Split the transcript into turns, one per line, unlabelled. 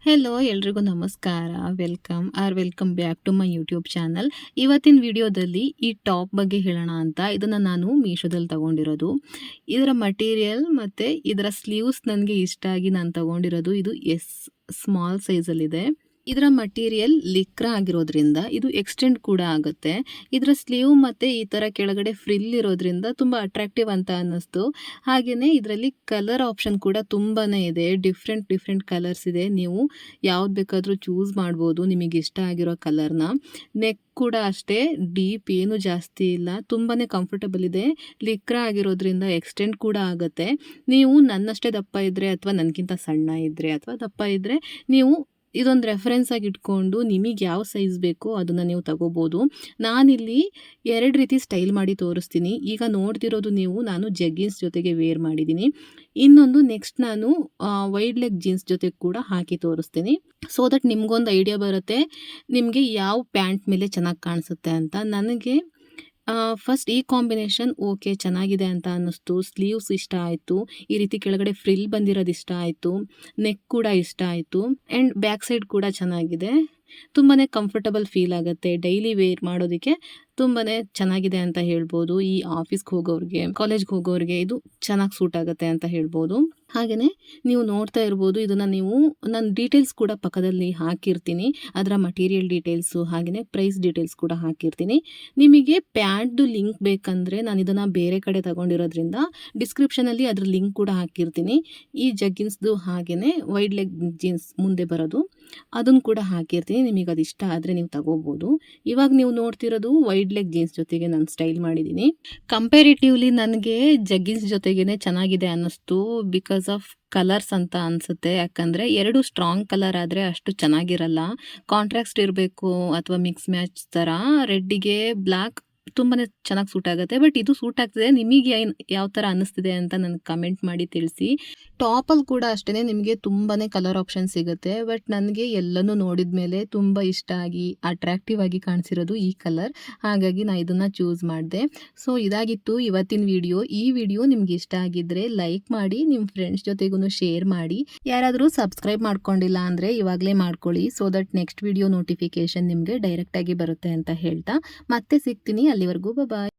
Hello ಎಲ್ರಿಗೂ ನಮಸ್ಕಾರ. Welcome back to my YouTube channel. ಇವತ್ತಿನ ವಿಡಿಯೋದಲ್ಲಿ ಈ ಟಾಪ್ ಬಗ್ಗೆ ಹೇಳೋಣ ಅಂತ. ಇದನ್ನು ನಾನು ಮೀಶೋದಲ್ಲಿ ತಗೊಂಡಿರೋದು. ಇದರ ಮಟೀರಿಯಲ್ ಮತ್ತು ಇದರ ಸ್ಲೀವ್ಸ್ ನನಗೆ ಇಷ್ಟ ಆಗಿ ನಾನು ತಗೊಂಡಿರೋದು. ಇದು ಸ್ಮಾಲ್ ಸೈಜಲ್ಲಿದೆ. ಇದರ ಮಟೀರಿಯಲ್ ಲಿಕ್ರಾ ಆಗಿರೋದ್ರಿಂದ ಇದು ಎಕ್ಸ್ಟೆಂಡ್ ಕೂಡ ಆಗುತ್ತೆ. ಇದರ ಸ್ಲೀವ್ ಮತ್ತು ಈ ಥರ ಕೆಳಗಡೆ ಫ್ರಿಲ್ ಇರೋದ್ರಿಂದ ತುಂಬ ಅಟ್ರಾಕ್ಟಿವ್ ಅಂತ ಅನ್ನಿಸ್ತು. ಹಾಗೆಯೇ ಇದರಲ್ಲಿ ಕಲರ್ ಆಪ್ಷನ್ ಕೂಡ ತುಂಬಾ ಇದೆ. ಡಿಫ್ರೆಂಟ್ ಕಲರ್ಸ್ ಇದೆ. ನೀವು ಯಾವ್ದು ಬೇಕಾದರೂ ಚೂಸ್ ಮಾಡ್ಬೋದು ನಿಮಗೆ ಇಷ್ಟ ಆಗಿರೋ ಕಲರ್ನ. ನೆಕ್ ಕೂಡ ಅಷ್ಟೇ ಡೀಪ್ ಏನು ಜಾಸ್ತಿ ಇಲ್ಲ, ತುಂಬಾ ಕಂಫರ್ಟಬಲ್ ಇದೆ. ಲಿಕ್ರಾ ಆಗಿರೋದ್ರಿಂದ ಎಕ್ಸ್ಟೆಂಡ್ ಕೂಡ ಆಗುತ್ತೆ. ನೀವು ನನ್ನಷ್ಟೇ ದಪ್ಪ ಇದ್ದರೆ ಅಥವಾ ನನಗಿಂತ ಸಣ್ಣ ಇದ್ದರೆ ಅಥವಾ ದಪ್ಪ ಇದ್ದರೆ ನೀವು ಇದೊಂದು ರೆಫರೆನ್ಸ್ ಆಗಿ ಇಟ್ಕೊಂಡು ನಿಮಗೆ ಯಾವ ಸೈಜ್ ಬೇಕೋ ಅದನ್ನು ನೀವು ತಗೋಬೋದು. ನಾನಿಲ್ಲಿ 2 ರೀತಿ ಸ್ಟೈಲ್ ಮಾಡಿ ತೋರಿಸ್ತೀನಿ. ಈಗ ನೋಡ್ತಿರೋದು ನಾನು ಜಗ್ಗಿನ್ಸ್ ಜೊತೆಗೆ ವೇರ್ ಮಾಡಿದ್ದೀನಿ. ಇನ್ನೊಂದು ನೆಕ್ಸ್ಟ್ ನಾನು ವೈಡ್ ಲೆಗ್ ಜೀನ್ಸ್ ಜೊತೆ ಕೂಡ ಹಾಕಿ ತೋರಿಸ್ತೀನಿ. ಸೊ ದಟ್ ನಿಮ್ಗೊಂದು ಐಡಿಯಾ ಬರುತ್ತೆ ನಿಮಗೆ ಯಾವ ಪ್ಯಾಂಟ್ ಮೇಲೆ ಚೆನ್ನಾಗಿ ಕಾಣಿಸುತ್ತೆ ಅಂತ. ನನಗೆ ಫಸ್ಟ್ ಈ ಕಾಂಬಿನೇಷನ್ ಓಕೆ ಚೆನ್ನಾಗಿದೆ ಅಂತ ಅನ್ನಿಸ್ತು. ಸ್ಲೀವ್ಸ್ ಇಷ್ಟ ಆಯಿತು, ಈ ರೀತಿ ಕೆಳಗಡೆ ಫ್ರಿಲ್ ಬಂದಿರೋದು ಇಷ್ಟ ಆಯಿತು, ನೆಕ್ ಕೂಡ ಇಷ್ಟ ಆಯಿತು ಆ್ಯಂಡ್ ಬ್ಯಾಕ್ ಸೈಡ್ ಕೂಡ ಚೆನ್ನಾಗಿದೆ. ತುಂಬಾ ಕಂಫರ್ಟಬಲ್ ಫೀಲ್ ಆಗುತ್ತೆ. ಡೈಲಿ ವೇರ್ ಮಾಡೋದಕ್ಕೆ ತುಂಬಾ ಚೆನ್ನಾಗಿದೆ ಅಂತ ಹೇಳ್ಬೋದು. ಈ ಆಫೀಸ್ಗೆ ಹೋಗೋರಿಗೆ, ಕಾಲೇಜ್ಗೆ ಹೋಗೋರಿಗೆ ಇದು ಚೆನ್ನಾಗಿ ಸೂಟ್ ಆಗುತ್ತೆ ಅಂತ ಹೇಳ್ಬೋದು. ಹಾಗೆಯೇ ನೀವು ನೋಡ್ತಾ ಇರ್ಬೋದು, ಇದನ್ನು ನಾನು ಡೀಟೇಲ್ಸ್ ಕೂಡ ಪಕ್ಕದಲ್ಲಿ ಹಾಕಿರ್ತೀನಿ. ಅದರ ಮಟೀರಿಯಲ್ ಡೀಟೇಲ್ಸು ಹಾಗೆಯೇ ಪ್ರೈಸ್ ಡೀಟೇಲ್ಸ್ ಕೂಡ ಹಾಕಿರ್ತೀನಿ. ನಿಮಗೆ ಪ್ಯಾಂಟ್ದು ಲಿಂಕ್ ಬೇಕಂದರೆ ನಾನು ಇದನ್ನು ಬೇರೆ ಕಡೆ ತಗೊಂಡಿರೋದ್ರಿಂದ ಡಿಸ್ಕ್ರಿಪ್ಷನಲ್ಲಿ ಅದ್ರ ಲಿಂಕ್ ಕೂಡ ಹಾಕಿರ್ತೀನಿ. ಈ ಜಗ್ಗಿನ್ಸ್ದು ಹಾಗೆಯೇ ವೈಡ್ ಲೆಗ್ ಜೀನ್ಸ್ ಮುಂದೆ ಬರೋದು ಅದನ್ನು ಕೂಡ ಹಾಕಿರ್ತೀನಿ. ನಿಮಗೆ ಅದು ಇಷ್ಟ ಆದರೆ ನೀವು ತಗೋಬೋದು. ಇವಾಗ ನೀವು ನೋಡ್ತಿರೋದು ವೈಡ್ ಲೆಗ್ ಜೀನ್ಸ್ ಜೊತೆಗೆ ನಾನು ಸ್ಟೈಲ್ ಮಾಡಿದ್ದೀನಿ. ಕಂಪೇರಿಟಿವ್ಲಿ ನನಗೆ ಜಗ್ಗಿನ್ಸ್ ಜೊತೆಗೇ ಚೆನ್ನಾಗಿದೆ ಅನ್ನಿಸ್ತು. ಬಿಕಾಸ್ ಆಫ್ ಕಲರ್ಸ್ ಅಂತ ಅನಿಸುತ್ತೆ. ಯಾಕಂದರೆ 2 ಸ್ಟ್ರಾಂಗ್ ಕಲರ್ ಆದರೆ ಅಷ್ಟು ಚೆನ್ನಾಗಿರಲ್ಲ. ಕಾಂಟ್ರಾಸ್ಟ್ ಇರಬೇಕು ಅಥವಾ ಮಿಕ್ಸ್ ಮ್ಯಾಚ್ ಥರ ರೆಡ್ಡಿಗೆ ಬ್ಲ್ಯಾಕ್ ತುಂಬಾ ಚೆನ್ನಾಗಿ ಸೂಟ್ ಆಗುತ್ತೆ. ಬಟ್ ಇದು ಸೂಟ್ ಆಗ್ತಿದೆ. ನಿಮಗೆ ಯಾವ ಥರ ಅನ್ನಿಸ್ತಿದೆ ಅಂತ ನನಗೆ ಕಮೆಂಟ್ ಮಾಡಿ ತಿಳಿಸಿ. ಟಾಪಲ್ಲಿ ಕೂಡ ಅಷ್ಟೇ ನಿಮಗೆ ತುಂಬಾ ಕಲರ್ ಆಪ್ಷನ್ ಸಿಗುತ್ತೆ. ಬಟ್ ನನಗೆ ಎಲ್ಲನೂ ನೋಡಿದ ಮೇಲೆ ತುಂಬ ಇಷ್ಟ ಆಗಿ ಅಟ್ರಾಕ್ಟಿವ್ ಆಗಿ ಕಾಣಿಸಿರೋದು ಈ ಕಲರ್. ಹಾಗಾಗಿ ನಾನು ಇದನ್ನು ಚೂಸ್ ಮಾಡಿದೆ. ಸೊ ಇದಾಗಿತ್ತು ಇವತ್ತಿನ ವಿಡಿಯೋ. ಈ ವಿಡಿಯೋ ನಿಮ್ಗೆ ಇಷ್ಟ ಆಗಿದ್ದರೆ ಲೈಕ್ ಮಾಡಿ, ನಿಮ್ಮ ಫ್ರೆಂಡ್ಸ್ ಜೊತೆಗೂ ಶೇರ್ ಮಾಡಿ. ಯಾರಾದರೂ ಸಬ್ಸ್ಕ್ರೈಬ್ ಮಾಡ್ಕೊಂಡಿಲ್ಲ ಅಂದರೆ ಇವಾಗಲೇ ಮಾಡ್ಕೊಳ್ಳಿ. So that next video notification ನಿಮಗೆ ಡೈರೆಕ್ಟಾಗಿ ಬರುತ್ತೆ ಅಂತ ಹೇಳ್ತಾ ಮತ್ತೆ ಸಿಗ್ತೀನಿ. ಅಲ್ಲಿವರೆಗೂ ಬಾಯ್.